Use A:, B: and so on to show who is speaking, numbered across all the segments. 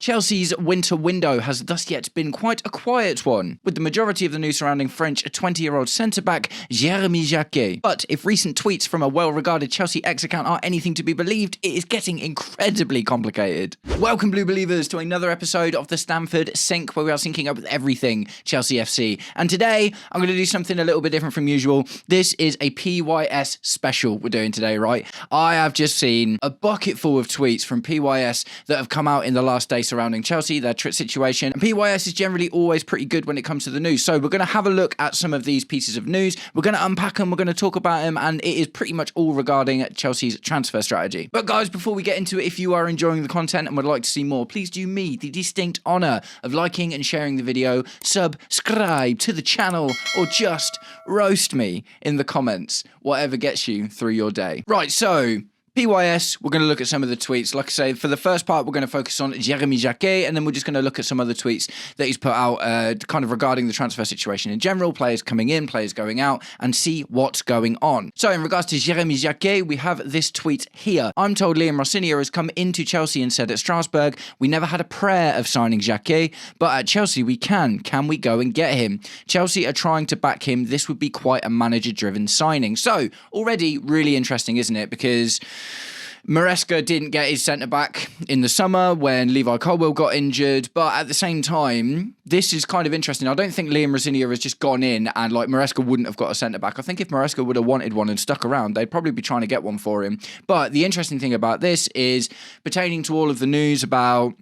A: Chelsea's winter window has thus yet been quite a quiet one, with the majority of the news surrounding French 20-year-old centre-back Jérémy Jacquet. But if recent tweets from a well-regarded Chelsea X account are anything to be believed, it is getting incredibly complicated. Welcome, Blue Believers, to another episode of the Stamford Sync, where we are syncing up with everything Chelsea FC. And today, I'm going to do something a little bit different from usual. This is a PYS special we're doing today, right? I have just seen a bucket full of tweets from PYS that have come out in the last day surrounding Chelsea, their trip situation. And PYS is generally always pretty good when it comes to the news. So we're going to have a look at some of these pieces of news. We're going to unpack them. We're going to talk about them. And it is pretty much all regarding Chelsea's transfer strategy. But guys, before we get into it, if you are enjoying the content and would like to see more, please do me the distinct honour of liking and sharing the video, subscribe to the channel, or just roast me in the comments, whatever gets you through your day. Right, so PYS, we're going to look at some of the tweets. Like I say, for the first part, we're going to focus on Jérémy Jacquet, and then we're just going to look at some other tweets that he's put out kind of regarding the transfer situation in general, players coming in, players going out, and see what's going on. So in regards to Jérémy Jacquet, we have this tweet here. I'm told Liam Rossinier has come into Chelsea and said at Strasbourg, we never had a prayer of signing Jacquet, but at Chelsea we can. Can we go and get him? Chelsea are trying to back him. This would be quite a manager-driven signing. So already really interesting, isn't it? Because Maresca didn't get his centre-back in the summer when Levi Colwill got injured, but at the same time, this is kind of interesting. I don't think Liam Rossinier has just gone in and like Maresca wouldn't have got a centre-back. I think if Maresca would have wanted one and stuck around, they'd probably be trying to get one for him. But the interesting thing about this is pertaining to all of the news about,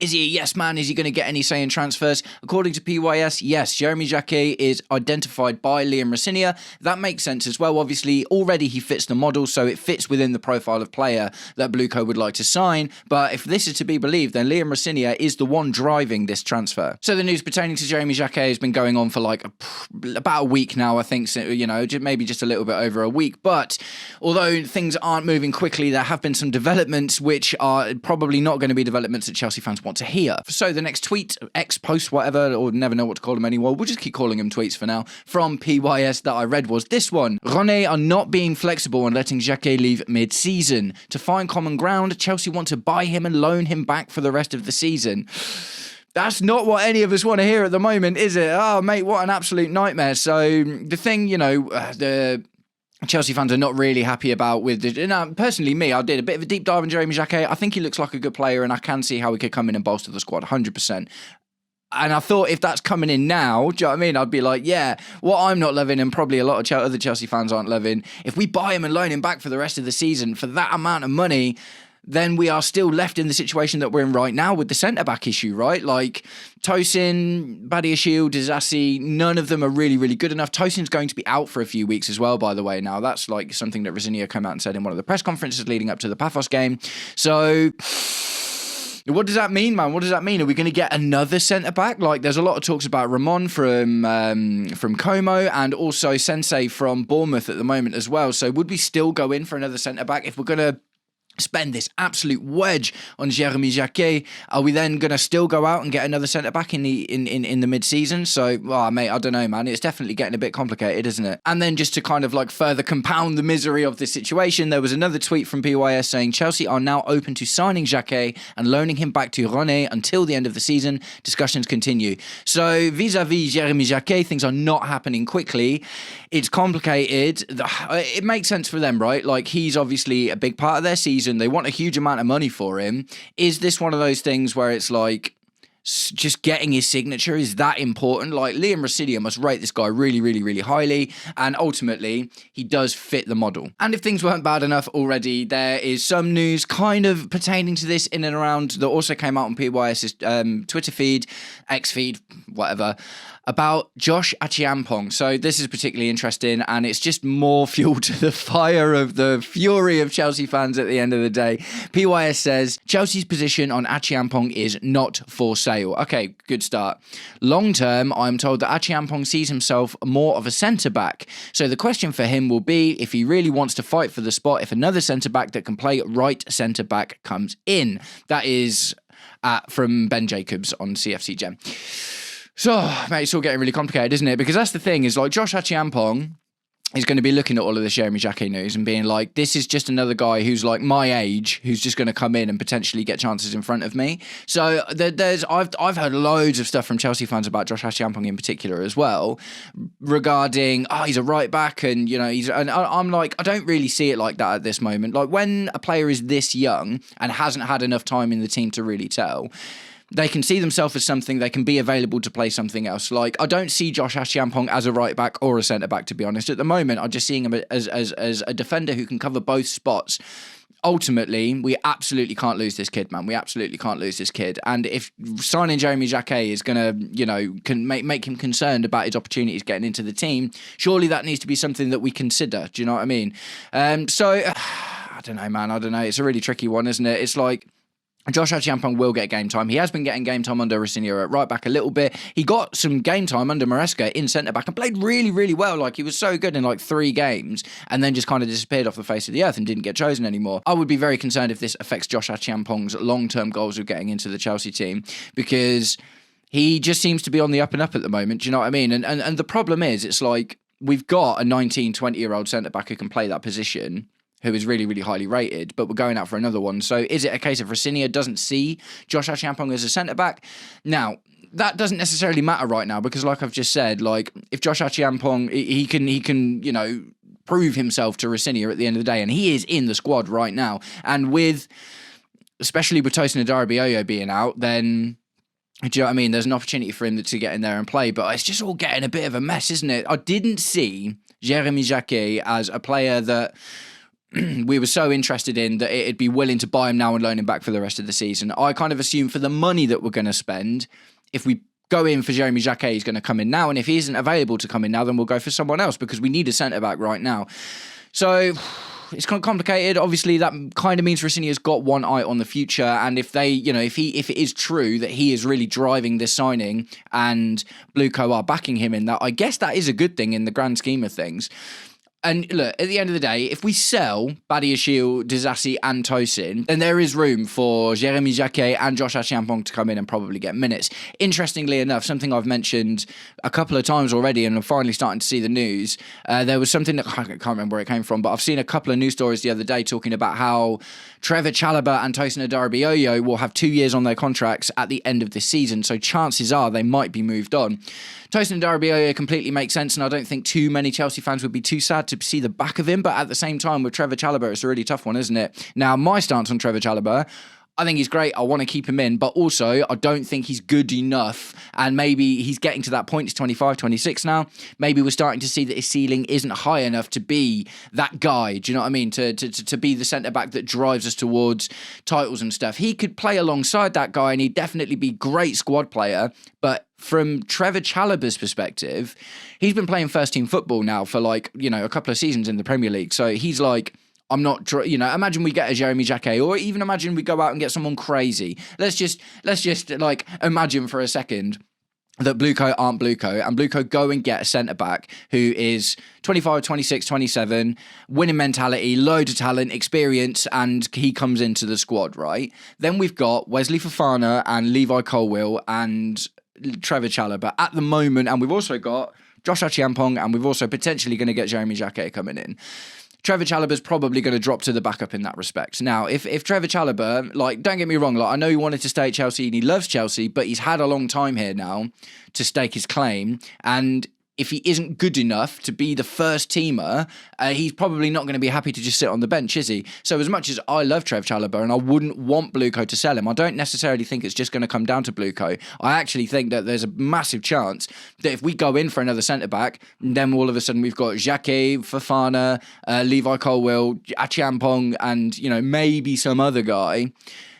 A: is he a yes man? Is he going to get any say in transfers? According to PYS, yes, Jérémy Jacquet is identified by Liam Rossinier. That makes sense as well. Obviously, already he fits the model, so it fits within the profile of player that Blueco would like to sign. But if this is to be believed, then Liam Rossinier is the one driving this transfer. So the news pertaining to Jérémy Jacquet has been going on for like about a week now, I think, so, you know, maybe just a little bit over a week. But although things aren't moving quickly, there have been some developments which are probably not going to be developments that Chelsea fans want to hear. So the next tweet, X post, whatever, or never know what to call them anymore, we'll just keep calling them tweets for now, from PYS that I read was this one. Rennes are not being flexible and letting Jacquet leave mid-season. To find common ground, Chelsea want to buy him and loan him back for the rest of the season. That's not what any of us want to hear at the moment, is it? Oh, mate, what an absolute nightmare. So the thing, you know, the Chelsea fans are not really happy about with the, now, personally me, I did a bit of a deep dive on Jérémy Jacquet. I think he looks like a good player and I can see how he could come in and bolster the squad 100%. And I thought if that's coming in now, do you know what I mean? I'd be like, yeah, what I'm not loving and probably a lot of other Chelsea fans aren't loving, if we buy him and loan him back for the rest of the season for that amount of money, then we are still left in the situation that we're in right now with the centre-back issue, right? Like, Tosin, Badiashile, Disasi, none of them are really, really good enough. Tosin's going to be out for a few weeks as well, by the way. Now, that's like something that Rossinier came out and said in one of the press conferences leading up to the Paphos game. So what does that mean, man? What does that mean? Are we going to get another centre-back? Like, there's a lot of talks about Ramon from Como and also Sensei from Bournemouth at the moment as well. So would we still go in for another centre-back if we're going to spend this absolute wedge on Jérémy Jacquet? Are we then going to still go out and get another centre-back in the mid-season? So, well, mate, I don't know, man. It's definitely getting a bit complicated, isn't it? And then just to kind of like further compound the misery of this situation, there was another tweet from PYS saying Chelsea are now open to signing Jacquet and loaning him back to Rennes until the end of the season. Discussions continue. So, vis-a-vis Jérémy Jacquet, things are not happening quickly. It's complicated. It makes sense for them, right? Like, he's obviously a big part of their season. They want a huge amount of money for him. Is this one of those things where it's like, just getting his signature is that important? Like, Liam Rossinier must rate this guy really, really, really highly, and ultimately he does fit the model. And if things weren't bad enough already, there is some news kind of pertaining to this in and around that also came out on PYS's Twitter feed, X feed, whatever, about Josh Achiampong. So this is particularly interesting, and it's just more fuel to the fire of the fury of Chelsea fans at the end of the day. PYS says, Chelsea's position on Achiampong is not for sale. Okay, good start. Long term, I'm told that Achiampong sees himself more of a centre-back. So the question for him will be if he really wants to fight for the spot if another centre-back that can play right centre-back comes in. That is from Ben Jacobs on CFC Gem. So, mate, it's all getting really complicated, isn't it? Because that's the thing, is like Josh Achiampong is going to be looking at all of this Jeremy Jacquet news and being like, this is just another guy who's like my age, who's just going to come in and potentially get chances in front of me. So I've heard loads of stuff from Chelsea fans about Josh Achiampong in particular as well, regarding, he's a right back, and I'm like, I don't really see it like that at this moment. Like, when a player is this young and hasn't had enough time in the team to really tell, they can see themselves as something, they can be available to play something else. Like, I don't see Josh Achiampong as a right back or a centre back, to be honest. At the moment, I'm just seeing him as a defender who can cover both spots. Ultimately, we absolutely can't lose this kid, man. We absolutely can't lose this kid. And if signing Jeremy Jacquet is going to, can make him concerned about his opportunities getting into the team, surely that needs to be something that we consider. Do you know what I mean? So, I don't know, man. I don't know. It's a really tricky one, isn't it? It's like, Josh Achiampong will get game time. He has been getting game time under Rosinha at right back a little bit. He got some game time under Maresca in centre back and played really, really well. Like, he was so good in like 3 games and then just kind of disappeared off the face of the earth and didn't get chosen anymore. I would be very concerned if this affects Josh Achiampong's long-term goals of getting into the Chelsea team, because he just seems to be on the up and up at the moment. Do you know what I mean? And the problem is, it's like, we've got a 19, 20-year-old centre back who can play that position, who is really, really highly rated, but we're going out for another one. So is it a case of Rosinha doesn't see Josh Achiampong as a centre-back? Now, that doesn't necessarily matter right now, because like I've just said, like, if Josh Achiampong, he can prove himself to Rosinha at the end of the day, and he is in the squad right now. And especially with Tosin Adarabioyo being out, then, do you know what I mean? There's an opportunity for him to get in there and play, but it's just all getting a bit of a mess, isn't it? I didn't see Jeremy Jacquet as a player that we were so interested in that it'd be willing to buy him now and loan him back for the rest of the season. I kind of assume for the money that we're going to spend, if we go in for Jeremy Jacquet, he's going to come in now, and if he isn't available to come in now, then we'll go for someone else, because we need a centre-back right now. So it's kind of complicated. Obviously, that kind of means Rosinha's got one eye on the future, and if it is true that he is really driving this signing and Blueco are backing him in that, I guess that is a good thing in the grand scheme of things. And look, at the end of the day, if we sell Badiashile, Disasi and Tosin, then there is room for Jeremy Jacquet and Josh Achiampong to come in and probably get minutes. Interestingly enough, something I've mentioned a couple of times already, and I'm finally starting to see the news, there was something that I can't remember where it came from, but I've seen a couple of news stories the other day talking about how Trevor Chalobah and Tosin Adarabioyo will have 2 years on their contracts at the end of this season, so chances are they might be moved on. Tosin Adarabioyo completely makes sense, and I don't think too many Chelsea fans would be too sad to see the back of him, but at the same time, with Trevor Chalobah, it's a really tough one, isn't it? Now, my stance on Trevor Chalobah, I think he's great. I want to keep him in, but also I don't think he's good enough, and maybe he's getting to that point. He's 25, 26 now. Maybe we're starting to see that his ceiling isn't high enough to be that guy. Do you know what I mean? To be the centre-back that drives us towards titles and stuff. He could play alongside that guy, and he'd definitely be a great squad player, but from Trevor Chalobah's perspective, he's been playing first-team football now for a couple of seasons in the Premier League, so he's like, I'm not, imagine we get a Jeremy Jacquet, or even imagine we go out and get someone crazy. Let's just like imagine for a second that Blueco aren't Blueco, and Blueco go and get a centre-back who is 25, 26, 27, winning mentality, load of talent, experience, and he comes into the squad, right? Then we've got Wesley Fofana and Levi Colwill and Trevor Chalobah at the moment, and we've also got Josh Achiampong, and we've also potentially going to get Jeremy Jacquet coming in. Trevor Chalobah's probably going to drop to the backup in that respect. Now, if Trevor Chalobah, don't get me wrong, I know he wanted to stay at Chelsea and he loves Chelsea, but he's had a long time here now to stake his claim, and if he isn't good enough to be the first teamer, he's probably not going to be happy to just sit on the bench, is he? So as much as I love Trev Chalobah and I wouldn't want Blueco to sell him, I don't necessarily think it's just going to come down to Blueco. I actually think that there's a massive chance that if we go in for another centre-back, then all of a sudden we've got Jacquet, Fofana, Levi Colwill, Achiampong, and maybe some other guy,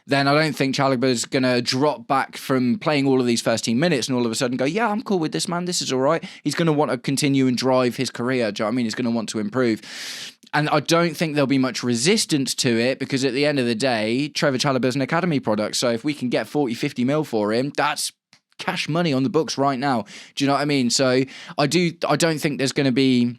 A: then I don't think Chalobah's going to drop back from playing all of these first-team minutes and all of a sudden go, yeah, I'm cool with this, man, this is all right. He's going to want to continue and drive his career, do you know what I mean? He's going to want to improve. And I don't think there'll be much resistance to it, because at the end of the day, Trevor Chalobah's an academy product, so if we can get 40, 50 mil for him, that's cash money on the books right now. Do you know what I mean? So I don't think there's going to be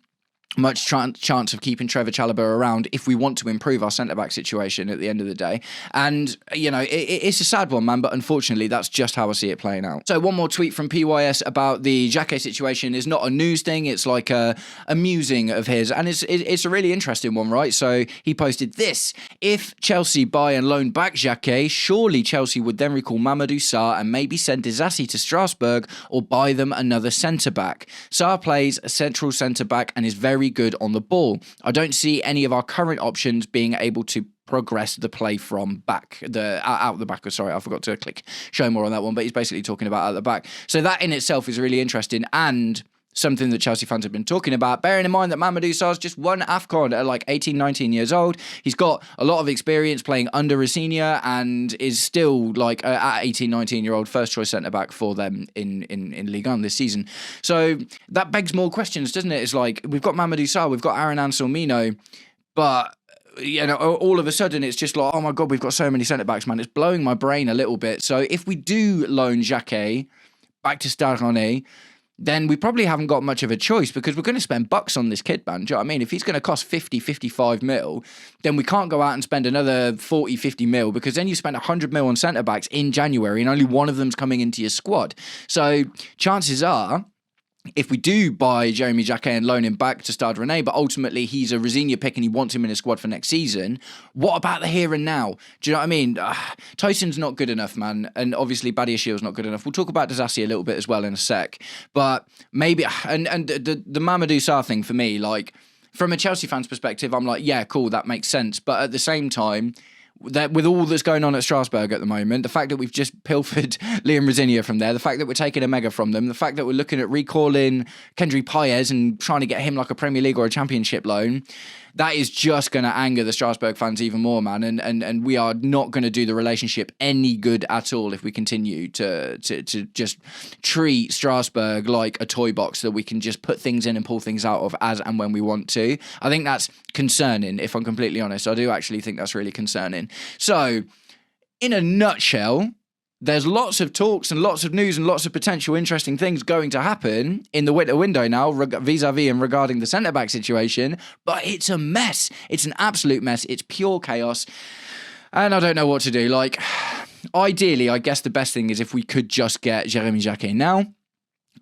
A: much chance of keeping Trevor Chalobah around if we want to improve our centre-back situation at the end of the day. And, it's a sad one, man, but unfortunately, that's just how I see it playing out. So one more tweet from PYS about the Jacquet situation is not a news thing. It's like a musing of his. And it's a really interesting one, right? So he posted this. If Chelsea buy and loan back Jacquet, surely Chelsea would then recall Mamadou Sarr and maybe send Disasi to Strasbourg or buy them another centre-back. Sarr plays a central centre-back and is very good on the ball. I don't see any of our current options being able to progress the play from out the back. Sorry, I forgot to click show more on that one, but he's basically talking about out the back. So that in itself is really interesting and something that Chelsea fans have been talking about, bearing in mind that Mamadou Sarr's just won AFCON at like 18, 19 years old. He's got a lot of experience playing under Rosenior and is still like at 18, 19-year-old first choice centre-back for them in Ligue 1 this season. So that begs more questions, doesn't it? It's like, we've got Mamadou Sarr, we've got Aaron Anselmino, but all of a sudden it's just like, oh my God, we've got so many centre-backs, man. It's blowing my brain a little bit. So if we do loan Jacquet back to Stade Rennais, then we probably haven't got much of a choice because we're going to spend bucks on this kid, man. Do you know what I mean? If he's going to cost 50, 55 mil, then we can't go out and spend another 40, 50 mil because then you spend 100 mil on centre-backs in January and only one of them's coming into your squad. So chances are, if we do buy Jeremy Jacquet and loan him back to Stade Rennais, but ultimately he's a Rosenior pick and he wants him in his squad for next season, what about the here and now? Do you know what I mean? Tosin's not good enough, man. And obviously Badiashiel's not good enough. We'll talk about Disasi a little bit as well in a sec. But maybe, and the Mamadou Sarr thing for me, like, from a Chelsea fan's perspective, I'm like, yeah, cool, that makes sense. But at the same time, that with all that's going on at Strasbourg at the moment, the fact that we've just pilfered Liam Rosenior from there, the fact that we're taking a mega from them, the fact that we're looking at recalling Kendry Paez and trying to get him like a Premier League or a Championship loan, that is just going to anger the Strasbourg fans even more, man. And we are not going to do the relationship any good at all if we continue to just treat Strasbourg like a toy box that we can just put things in and pull things out of as and when we want to. I think that's concerning, if I'm completely honest. I do actually think that's really concerning. So, in a nutshell, there's lots of talks and lots of news and lots of potential interesting things going to happen in the window now vis-a-vis and regarding the centre-back situation, but it's a mess. It's an absolute mess. It's pure chaos, and I don't know what to do. Like, ideally, I guess the best thing is if we could just get Jeremy Jacquet now.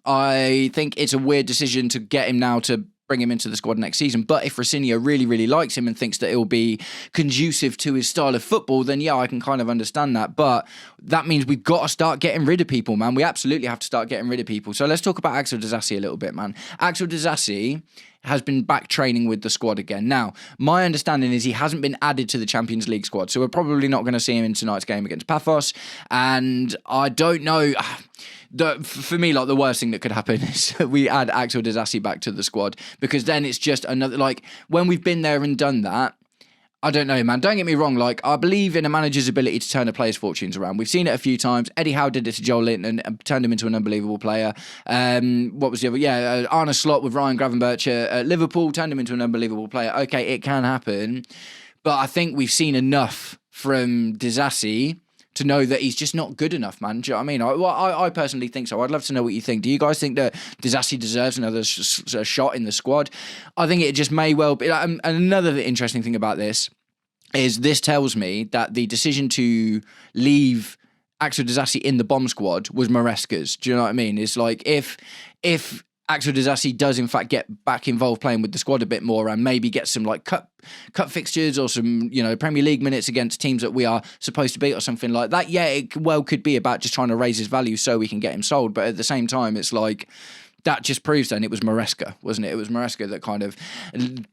A: I think it's a weird decision to get him now to bring him into the squad next season. But if Rosenior really, really likes him and thinks that it will be conducive to his style of football, then yeah, I can kind of understand that. But that means we've got to start getting rid of people, man. We absolutely have to start getting rid of people. So let's talk about Axel Disasi a little bit, man. Axel Disasi has been back training with the squad again. Now, my understanding is he hasn't been added to the Champions League squad, so we're probably not going to see him in tonight's game against Paphos. And I don't know. For me, like, the worst thing that could happen is we add Axel Disasi back to the squad, because then it's just another, like, when we've been there and done that, I don't know, man. Don't get me wrong. Like, I believe in a manager's ability to turn a player's fortunes around. We've seen it a few times. Eddie Howe did it to Joel Linton and turned him into an unbelievable player. What was the other? Yeah, Arne Slot with Ryan Gravenberch at Liverpool turned him into an unbelievable player. Okay, it can happen. But I think we've seen enough from Disasi to know that he's just not good enough, man. Do you know what I mean? I personally think so. I'd love to know what you think. Do you guys think that Disasi deserves another shot in the squad? I think it just may well be. And another interesting thing about this is this tells me that the decision to leave Axel Disasi in the bomb squad was Maresca's. Do you know what I mean? It's like if Axel Disasi does in fact get back involved playing with the squad a bit more and maybe get some like cup fixtures or some, Premier League minutes against teams that we are supposed to beat or something like that, yeah, it could be about just trying to raise his value so we can get him sold. But at the same time, it's like, that just proves then it was Maresca, wasn't it? It was Maresca that kind of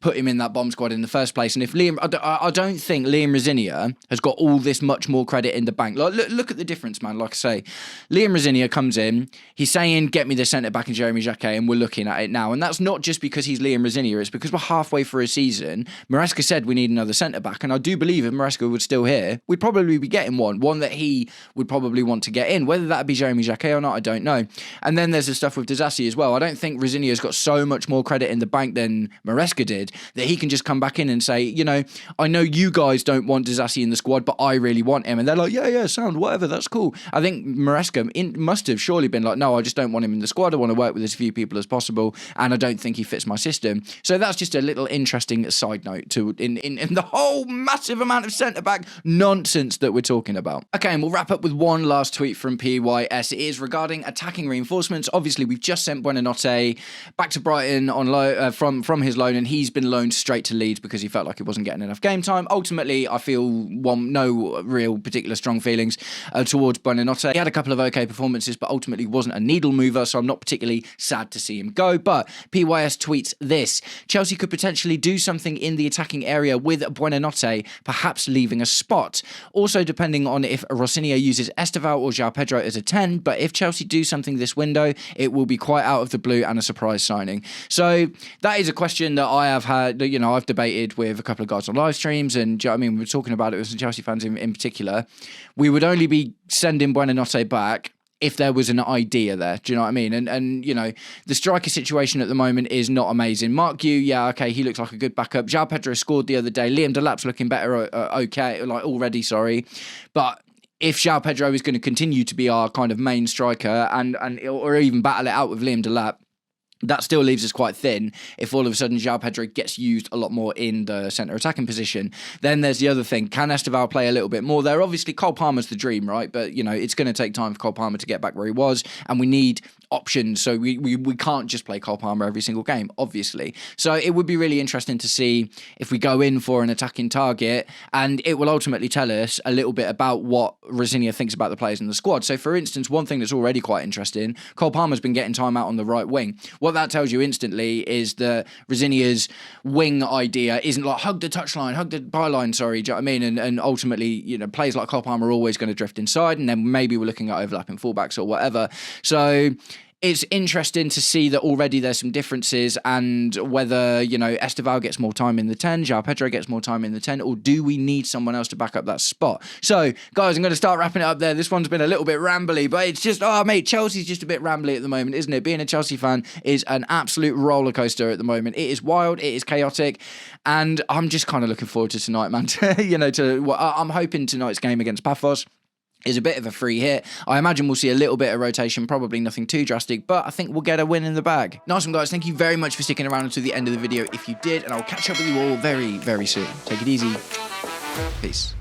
A: put him in that bomb squad in the first place. And if I don't think Liam Rosenior has got all this much more credit in the bank. Like, look at the difference, man. Like I say, Liam Rosenior comes in, he's saying, get me the centre-back in Jeremy Jacquet, and we're looking at it now. And that's not just because he's Liam Rosenior, it's because we're halfway through a season. Maresca said we need another centre-back, and I do believe if Maresca was still here, we'd probably be getting one that he would probably want to get in. Whether that would be Jeremy Jacquet or not, I don't know. And then there's the stuff with Disasi as well. I don't think Rosinia's got so much more credit in the bank than Maresca did that he can just come back in and say, you know, I know you guys don't want Disasi in the squad, but I really want him. And they're like, yeah, sound, whatever, that's cool. I think Maresca must have surely been like, no, I just don't want him in the squad. I want to work with as few people as possible, and I don't think he fits my system. So that's just a little interesting side note to in the whole massive amount of centre-back nonsense that we're talking about. Okay, and we'll wrap up with one last tweet from PYS. It is regarding attacking reinforcements. Obviously, we've just sent Buonanotte back to Brighton on from his loan, and he's been loaned straight to Leeds because he felt like he wasn't getting enough game time. Ultimately, I feel no real particular strong feelings towards Buonanotte. He had a couple of okay performances, but ultimately wasn't a needle mover, so I'm not particularly sad to see him go. But PYS tweets this: Chelsea could potentially do something in the attacking area with Buonanotte, perhaps leaving a spot. Also, depending on if Rosinia uses Esteval or João Pedro as a 10, but if Chelsea do something this window, it will be quite out of the blue and a surprise signing. So that is a question that I have had, you know, I've debated with a couple of guys on live streams, and I mean, we were talking about it with some Chelsea fans in particular. We would only be sending Buonanotte back if there was an idea there. Do you know what I mean? And you know, the striker situation at the moment is not amazing. Mark Yu, yeah, okay, he looks like a good backup. João Pedro scored the other day. Liam Delap's looking better, okay, like already, sorry. But if João Pedro is going to continue to be our kind of main striker or even battle it out with Liam Delap, that still leaves us quite thin if all of a sudden João Pedro gets used a lot more in the centre attacking position. Then there's the other thing. Can Esteval play a little bit more there? Obviously, Cole Palmer's the dream, right? But, you know, it's going to take time for Cole Palmer to get back where he was, and we need options. So we can't just play Cole Palmer every single game, obviously. So it would be really interesting to see if we go in for an attacking target, and it will ultimately tell us a little bit about what Rosinia thinks about the players in the squad. So, for instance, one thing that's already quite interesting, Cole Palmer's been getting time out on the right wing. What that tells you instantly is that Rosinia's wing idea isn't like hug the touchline, hug the byline, sorry, do you know what I mean? And ultimately, you know, players like Cole Palmer are always going to drift inside, and then maybe we're looking at overlapping fullbacks or whatever. So it's interesting to see that already there's some differences, and whether, you know, Esteval gets more time in the 10, João Pedro gets more time in the 10, or do we need someone else to back up that spot? So, guys, I'm going to start wrapping it up there. This one's been a little bit rambly, but it's just, oh, mate, Chelsea's just a bit rambly at the moment, isn't it? Being a Chelsea fan is an absolute roller coaster at the moment. It is wild, it is chaotic, and I'm just kind of looking forward to tonight, man. I'm hoping tonight's game against Paphos is a bit of a free hit. I imagine we'll see a little bit of rotation, probably nothing too drastic, but I think we'll get a win in the bag. Nice one, guys. Thank you very much for sticking around until the end of the video if you did, and I'll catch up with you all very, very soon. Take it easy. Peace.